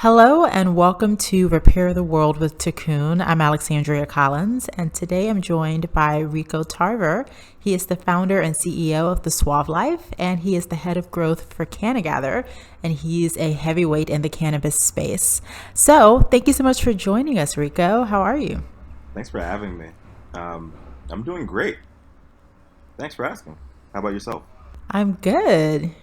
Hello and welcome to Repair the World with Cocoon. I'm Alexandria Collins, and today I'm joined by Rico Tarver. He is the founder and CEO of The Suave Life, and he is the head of growth for CannaGather, and he's a heavyweight in the cannabis space. So thank you so much for joining us, Rico. How are you? Thanks for having me. I'm doing great. Thanks for asking. How about yourself? I'm good.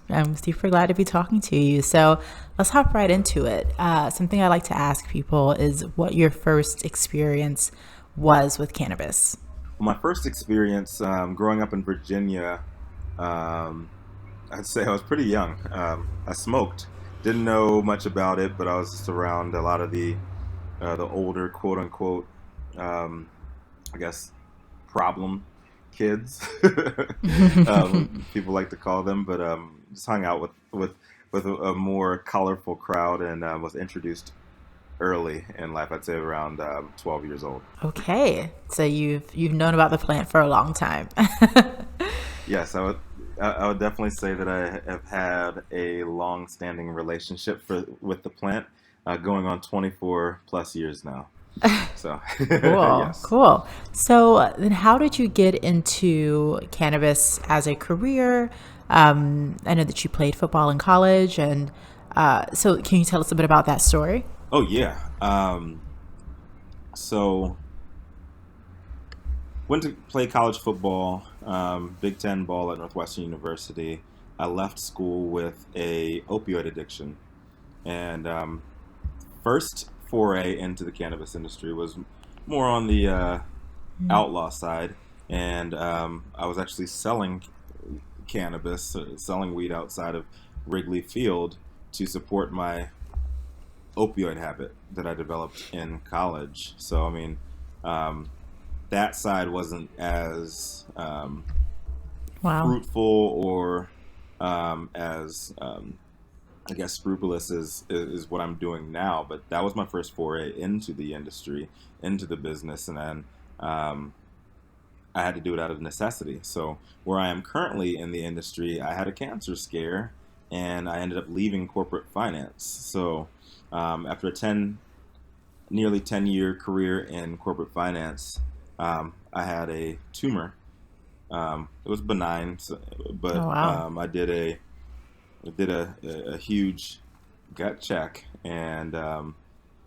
I'm super glad to be talking to you. So let's hop right into it. Something I like to ask people is what your first experience was with cannabis. Well, my first experience growing up in Virginia, I'd say I was pretty young. I smoked. Didn't know much about it, but I was just around a lot of the older quote unquote, um, I guess, problem kids. People like to call them, but just hung out with a more colorful crowd and was introduced early in life. I'd say around 12 years old. Okay, so you've known about the plant for a long time. Yes, I would definitely say that I have had a long-standing relationship with the plant, going on 24 plus years now. So, Cool, yes. cool. So then how did you get into cannabis as a career? I know that you played football in college, and so can you tell us a bit about that story? Oh yeah. So went to play college football, Big Ten ball at Northwestern University. I left school with a opioid addiction, and first foray into the cannabis industry was more on the outlaw side, and I was actually selling cannabis, selling weed outside of Wrigley Field to support my opioid habit that I developed in college. So I mean, um, that side wasn't as Wow. fruitful or as I guess scrupulous is what I'm doing now. But that was my first foray into the industry, into the business, and then um, I had to do it out of necessity. So where I am currently in the industry, I had a cancer scare, and I ended up leaving corporate finance. So after a nearly 10-year career in corporate finance, I had a tumor. It was benign, Oh, but wow. I did a huge gut check and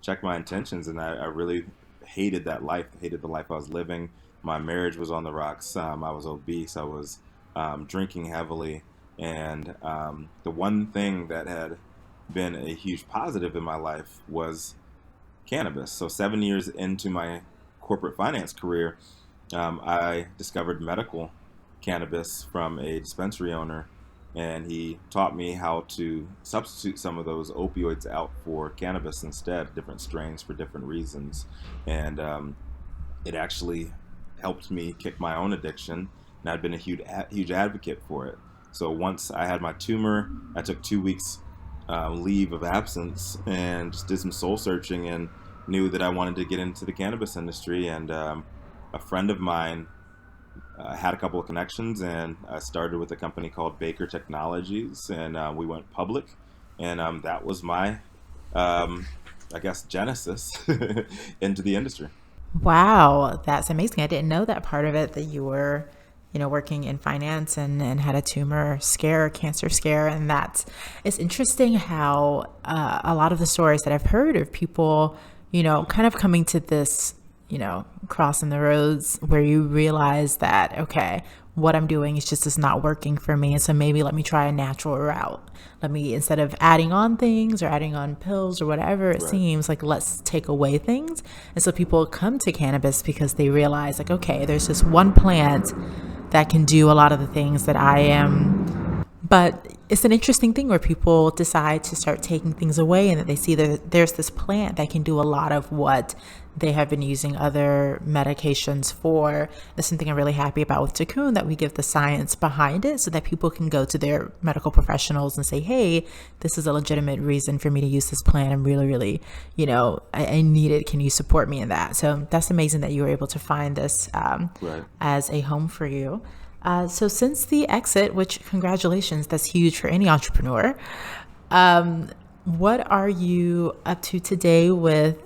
checked my intentions, and I really hated that life. Hated the life I was living. My marriage was on the rocks. I was obese. I was drinking heavily, and the one thing that had been a huge positive in my life was cannabis. So 7 years into my corporate finance career, I discovered medical cannabis from a dispensary owner, and he taught me how to substitute some of those opioids out for cannabis instead, different strains for different reasons, and it actually helped me kick my own addiction, and I'd been a huge advocate for it. So once I had my tumor, I took 2 weeks leave of absence and just did some soul searching and knew that I wanted to get into the cannabis industry. And a friend of mine had a couple of connections, and I started with a company called Baker Technologies, and we went public, and that was my, um, I guess, genesis into the industry. Wow, that's amazing. I didn't know that part of it, that you were, working in finance and had a tumor scare, cancer scare. And it's interesting how a lot of the stories that I've heard of people, kind of coming to this, crossing the roads where you realize that, okay, what I'm doing is not working for me. And so maybe let me try a natural route. Let me, instead of adding on things or adding on pills or whatever it Right, seems like, let's take away things. And so people come to cannabis because they realize, like, okay, there's this one plant that can do a lot of the things that I am. But it's an interesting thing where people decide to start taking things away, and that they see that there's this plant that can do a lot of what they have been using other medications for. That's something I'm really happy about with Cocoon, that we give the science behind it so that people can go to their medical professionals and say, hey, this is a legitimate reason for me to use this plant. I'm really, really, I need it. Can you support me in that? So that's amazing that you were able to find this right. as a home for you. So since the exit, which congratulations, that's huge for any entrepreneur. Um, What are you up to today with?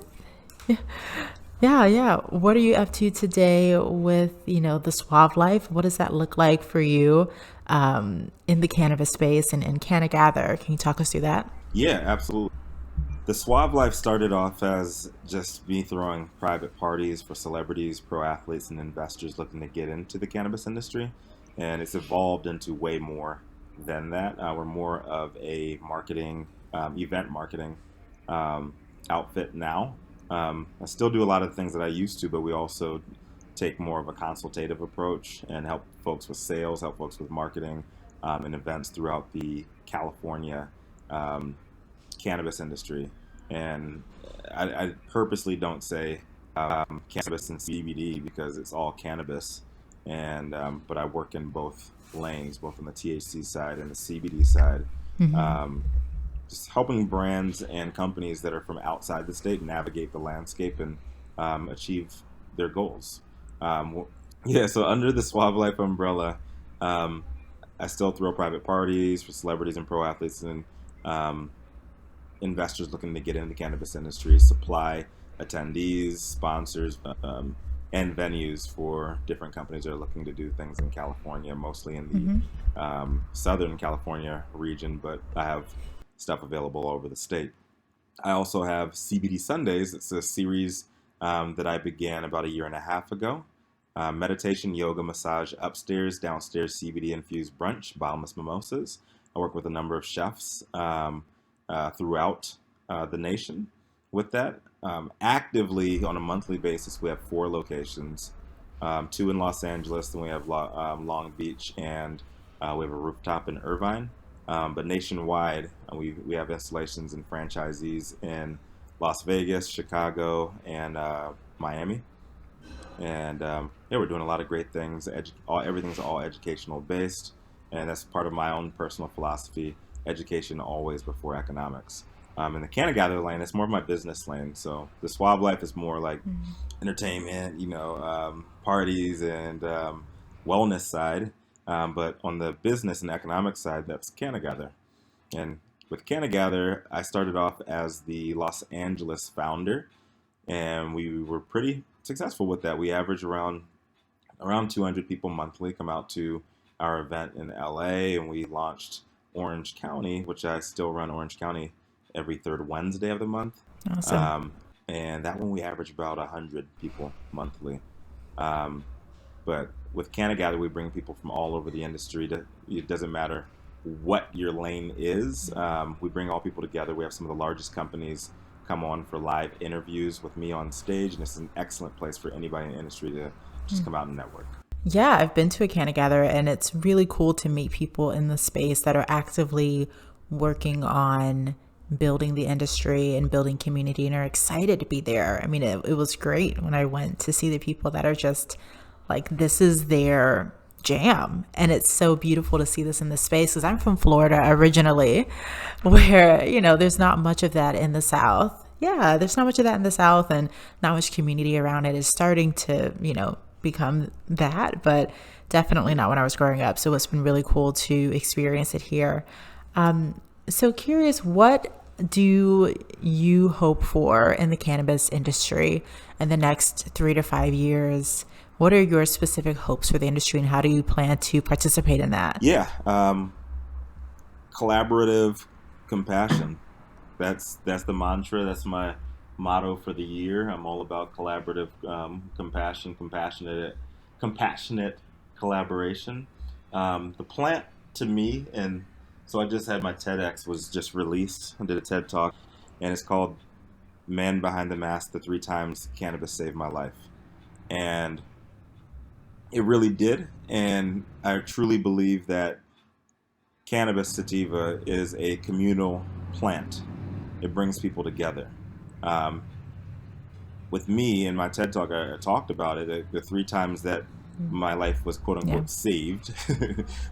Yeah, yeah. What are you up to today with, the Suave life? What does that look like for you in the cannabis space and Canna Gather? Can you talk us through that? Yeah, absolutely. The Suave Life started off as just me throwing private parties for celebrities, pro athletes, and investors looking to get into the cannabis industry. And it's evolved into way more than that. We're more of a marketing, event marketing um, outfit now. I still do a lot of things that I used to, but we also take more of a consultative approach and help folks with sales, help folks with marketing, and events throughout the California um, cannabis industry. And I purposely don't say cannabis and CBD because it's all cannabis. And but I work in both lanes, both on the THC side and the CBD side, Hmm. um, just helping brands and companies that are from outside the state navigate the landscape and achieve their goals. Um, yeah, so under the Suave Life umbrella, um, I still throw private parties for celebrities and pro athletes and um, investors looking to get into the cannabis industry, supply attendees, sponsors, and venues for different companies that are looking to do things in California, mostly in the Hmm. Southern California region, but I have stuff available all over the state. I also have CBD Sundays. It's a series that I began about a year and a half ago. Meditation, yoga, massage upstairs, downstairs CBD infused brunch, bottomless mimosas. I work with a number of chefs throughout the nation with that. Actively on a monthly basis, we have four locations, two in Los Angeles, and we have Long Beach, and we have a rooftop in Irvine. But nationwide, we have installations and franchisees in Las Vegas, Chicago, and Miami. And yeah, we're doing a lot of great things. Everything's all educational based, and that's part of my own personal philosophy: education always before economics. In the Canna Gather lane, it's more of my business lane. So the Swab Life is more like entertainment, parties and wellness side. But on the business and economic side, that's Canna Gather. And with Canna Gather, I started off as the Los Angeles founder, and we were pretty successful with that. We average around 200 people monthly come out to our event in LA, and we launched Orange County, which I still run Orange County every third Wednesday of the month. Awesome. Um, and that one we average about 100 people monthly. Um, but with Canna Gather, we bring people from all over the industry. It doesn't matter what your lane is. We bring all people together. We have some of the largest companies come on for live interviews with me on stage, and it's an excellent place for anybody in the industry to just come out and network. Yeah, I've been to a Canna Gather, and it's really cool to meet people in the space that are actively working on building the industry and building community and are excited to be there. I mean, it was great when I went to see the people that are just like, this is their jam. And it's so beautiful to see this in this space because I'm from Florida originally, where, there's not much of that in the South. Yeah, there's not much of that in the South, and not much community around it is starting to, become that, but definitely not when I was growing up. So it's been really cool to experience it here. So curious, what do you hope for in the cannabis industry in the next 3 to 5 years? What are your specific hopes for the industry, and how do you plan to participate in that? Yeah, collaborative compassion. That's the mantra. That's my motto for the year. I'm all about collaborative compassion, compassionate collaboration. The plant to me, and so I just had my TEDx was just released. I did a TED talk, and it's called "Man Behind the Mask: The Three Times Cannabis Saved My Life," and it really did. And I truly believe that cannabis sativa is a communal plant. It brings people together. Um, with me in my TED talk, I talked about it. The three times that my life was quote Yeah. unquote saved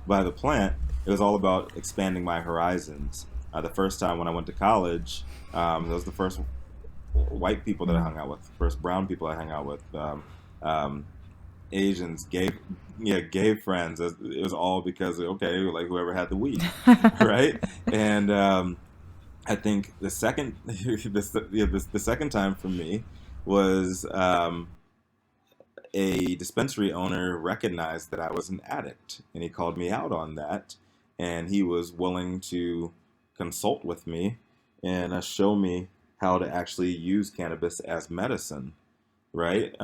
by the plant, it was all about expanding my horizons. The first time when I went to college, that was the first white people that I hung out with, the first brown people I hung out with, um, Asians, gay friends. It was all because okay, like whoever had the weed, right? And I think the second the second time for me was a dispensary owner recognized that I was an addict, and he called me out on that, and he was willing to consult with me and show me how to actually use cannabis as medicine, right?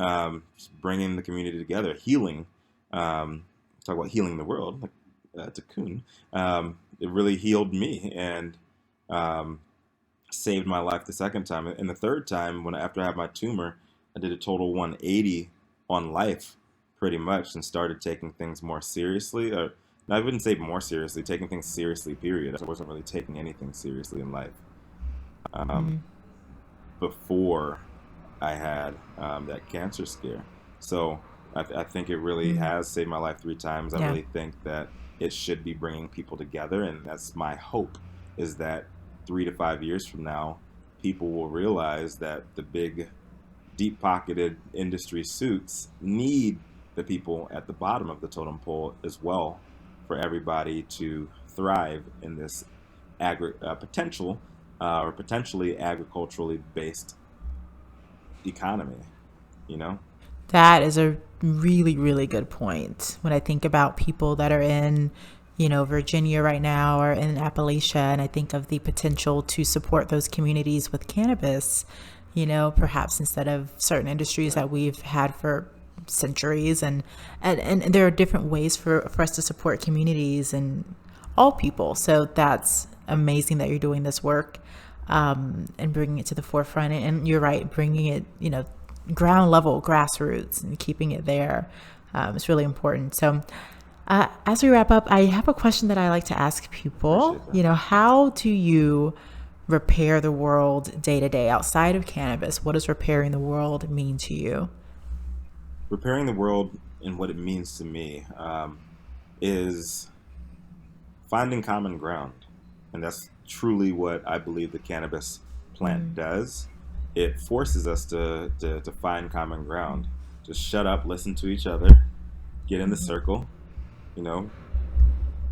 Just bringing the community together, healing. Talk about healing the world, like Cocoon. It really healed me and um, saved my life the second time. And the third time, when after I had my tumor, I did a total 180 on life, pretty much, and started taking things more seriously. Or I wouldn't say more seriously, taking things seriously. Period. I wasn't really taking anything seriously in life um, Mm, before I had that cancer scare. So I think it really mm, has saved my life three times. I yeah. really think that it should be bringing people together, and that's my hope. Is that 3 to 5 years from now, people will realize that the big, deep-pocketed industry suits need the people at the bottom of the totem pole as well, for everybody to thrive in this potential or potentially agriculturally based economy. You know. That is a really, really good point. When I think about people that are in, Virginia right now or in Appalachia, and I think of the potential to support those communities with cannabis, perhaps instead of certain industries Right. that we've had for centuries. And there are different ways for us to support communities and all people. So that's amazing that you're doing this work and bringing it to the forefront. And you're right, bringing it, ground level, grassroots, and keeping it there. Is really important. So, as we wrap up, I have a question that I like to ask people. Appreciate that. How do you repair the world day to day outside of cannabis? What does repairing the world mean to you? Repairing the world and what it means to me is finding common ground. And that's truly what I believe the cannabis plant does. It forces us to find common ground. Just shut up, listen to each other, get in the circle, you know,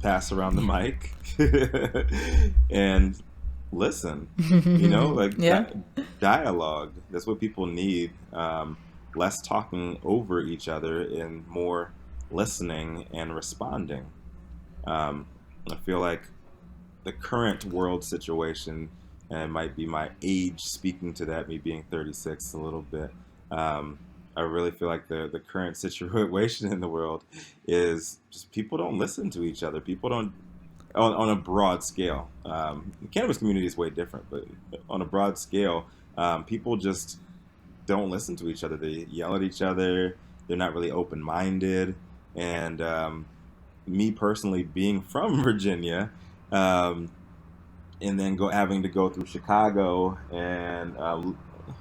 pass around the mic, and listen. Like Yeah. dialogue. That's what people need. Less talking over each other and more listening and responding. Um, I feel like the current world situation, and it might be my age speaking to that, me being 36 a little bit. Um, I really feel like the current situation in the world is just people don't listen to each other. People don't, on a broad scale. The cannabis community is way different, but on a broad scale, people just don't listen to each other. They yell at each other. They're not really open minded. And me personally, being from Virginia, um, and then having to go through Chicago and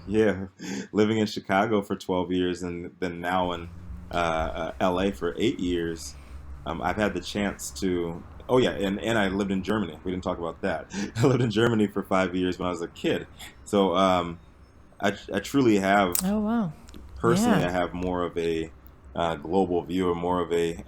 yeah, living in Chicago for 12 years and then now in LA for 8 years, I've had the chance to. Oh yeah, and I lived in Germany. We didn't talk about that. I lived in Germany for 5 years when I was a kid. So I truly have, Oh, wow. personally, Yeah. I have more of a global view, or more of a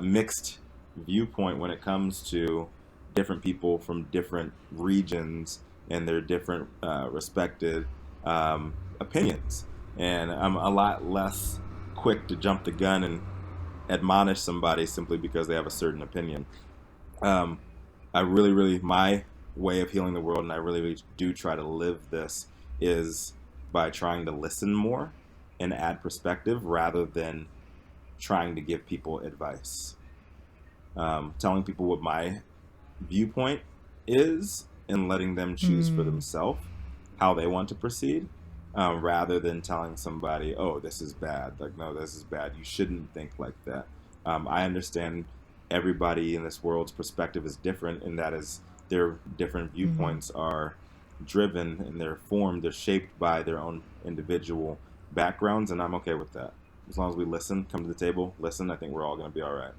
mixed viewpoint when it comes to different people from different regions and their different respected opinions. And I'm a lot less quick to jump the gun and admonish somebody simply because they have a certain opinion. Um, I really, really, my way of healing the world, and I really, really do try to live this, is by trying to listen more and add perspective rather than trying to give people advice. Telling people what my viewpoint is and letting them choose for Mm, themselves how they want to proceed, rather than telling somebody, oh, this is bad. Like, no, this is bad. You shouldn't think like that. I understand everybody in this world's perspective is different, and that is their different mm. viewpoints are driven and they're formed, they're shaped by their own individual backgrounds, and I'm okay with that. As long as we listen, come to the table, listen, I think we're all going to be all right.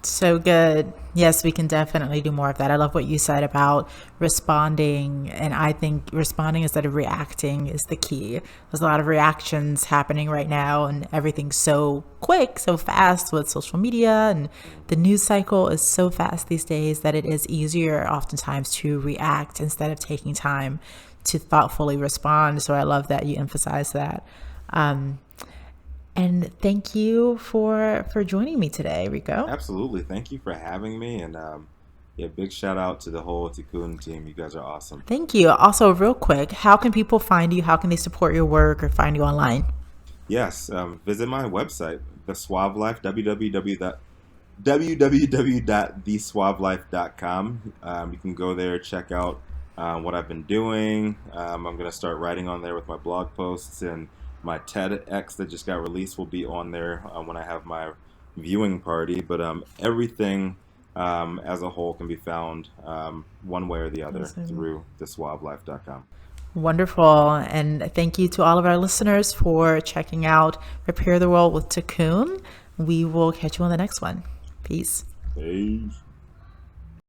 So good. Yes, we can definitely do more of that. I love what you said about responding. And I think responding instead of reacting is the key. There's a lot of reactions happening right now, and everything's so quick, so fast with social media. And the news cycle is so fast these days that it is easier oftentimes to react instead of taking time to thoughtfully respond. So I love that you emphasize that. Um, and thank you for joining me today, Rico. Absolutely. Thank you for having me. And yeah, big shout out to the whole Tikkun team. You guys are awesome. Thank you. Also, real quick, how can people find you? How can they support your work or find you online? Yes, visit my website, The Suave Life, www.theswavelife.com. You can go there, check out what I've been doing. I'm going to start writing on there with my blog posts, and my TEDx that just got released will be on there when I have my viewing party. But everything as a whole can be found one way or the other Awesome. through theswavelife.com. Wonderful. And thank you to all of our listeners for checking out Repair the World with Tikkun. We will catch you on the next one. Peace. Peace.